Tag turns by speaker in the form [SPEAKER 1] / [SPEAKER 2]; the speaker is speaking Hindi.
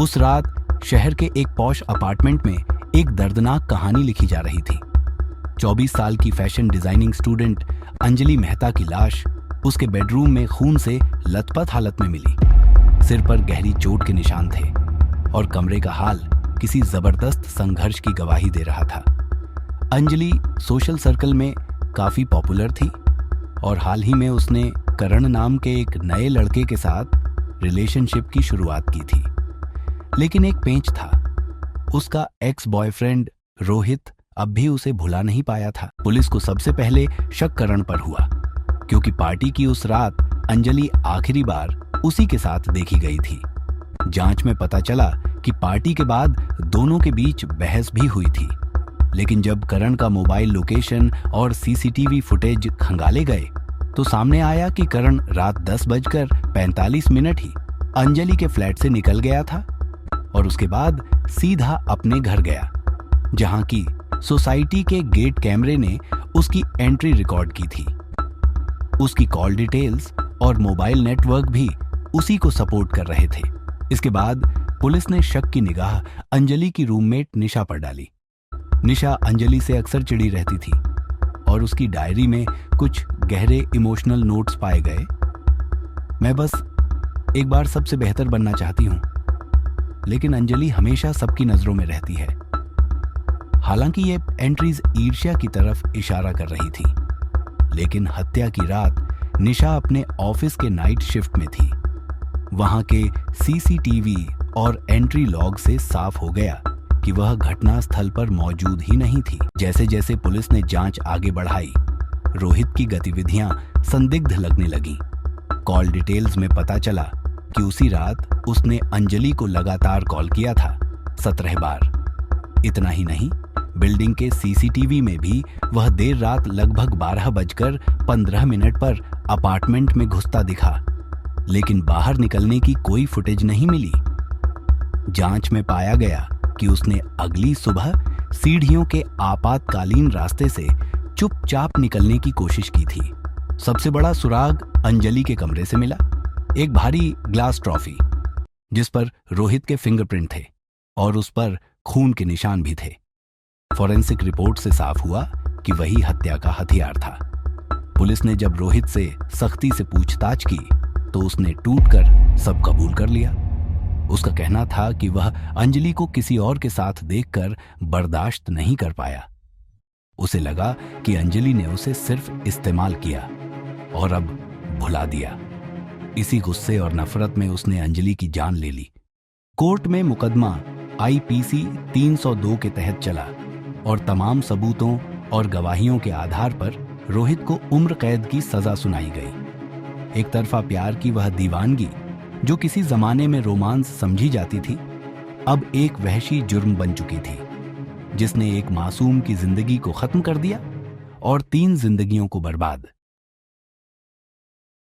[SPEAKER 1] उस रात शहर के एक पॉश अपार्टमेंट में एक दर्दनाक कहानी लिखी जा रही थी। 24 साल की fashion designing student Anjali Mehta की लाश उसके बेडरूम में खून से लथपथ हालत में मिली। सिर पर गहरी चोट के निशान थे और कमरे का हाल किसी जबरदस्त संघर्ष की गवाही दे रहा था। अंजलि सोशल सर्कल में काफी पॉपुलर थी और हाल ही में उसने करण नाम के एक नए लड़के के साथ रिलेशनशिप की शुरुआत की थी। लेकिन एक पेंच था, उसका एक्स बॉयफ्रेंड रोहित अब भी उसे भुला नहीं पाया था। पुलिस को सबसे पहले शक करण पर हुआ, क्योंकि पार्टी की उस रात अंजलि आखिरी बार उसी के साथ देखी गई थी। जांच में पता चला कि पार्टी के बाद दोनों के बीच बहस भी हुई थी, लेकिन जब करण का मोबाइल लोकेशन और सीसीटीवी फुटेज खंगाले गए तो सामने आया कि करण रात 10:45 ही अंजलि के फ्लैट से निकल गया था और उसके बाद सीधा अपने घर गया, जहां की सोसाइटी के गेट कैमरे ने उसकी एंट्री रिकॉर्ड की थी। उसकी कॉल डिटेल्स और मोबाइल नेटवर्क भी उसी को सपोर्ट कर रहे थे। इसके बाद पुलिस ने शक की निगाह अंजलि की रूममेट निशा पर डाली। निशा अंजलि से अक्सर चिढ़ी रहती थी और उसकी डायरी में कुछ गहरे इमोशनल नोट्स पाए गए। मैं बस एक बार सबसे बेहतर बनना चाहती हूँ, लेकिन अंजलि हमेशा सबकी नजरों में रहती है। हालांकि ये एंट्रीज ईर्ष्या की तरफ इशारा कर रही थी, लेकिन हत्या की रात निशा अपने ऑफिस के नाइट शिफ्ट में थी। वहां के सीसीटीवी और एंट्री लॉग से साफ हो गया कि वह घटना स्थल पर मौजूद ही नहीं थी। जैसे जैसे पुलिस ने जांच आगे बढ़ाई, रोहित की गतिविधियां संदिग्ध लगने लगीं। कॉल डिटेल्स में पता चला कि उसी रात उसने अंजलि को लगातार कॉल किया था, 17 बार। इतना ही नहीं, बिल्डिंग के सीसीटीवी में भी वह देर रात लगभग 12:15 पर अपार्टमेंट में घुसता दिखा, लेकिन बाहर निकलने की कोई फुटेज नहीं मिली। जांच में पाया गया कि उसने अगली सुबह सीढ़ियों के आपातकालीन रास्ते से चुपचाप निकलने की कोशिश की थी। सबसे बड़ा सुराग अंजलि के कमरे से मिला, एक भारी ग्लास ट्रॉफी जिस पर रोहित के फिंगरप्रिंट थे और उस पर खून के निशान भी थे। फॉरेंसिक रिपोर्ट से साफ हुआ कि वही हत्या का हथियार था। पुलिस ने जब रोहित से सख्ती से पूछताछ की तो उसने टूटकर सब कबूल कर लिया। उसका कहना था कि वह अंजलि को किसी और के साथ देखकर बर्दाश्त नहीं कर पाया। उसे लगा कि अंजलि ने उसे सिर्फ इस्तेमाल किया और अब भुला दिया। इसी गुस्से और नफरत में उसने अंजलि की जान ले ली। कोर्ट में मुकदमा आईपीसी 302 के तहत चला और तमाम सबूतों और गवाहियों के आधार पर रोहित को उम्र कैद की सजा सुनाई गई। एक तरफा प्यार की वह दीवानगी, जो किसी जमाने में रोमांस समझी जाती थी, अब एक वहशी जुर्म बन चुकी थी, जिसने एक मासूम की जिंदगी को खत्म कर दिया और 3 जिंदगियों को बर्बाद।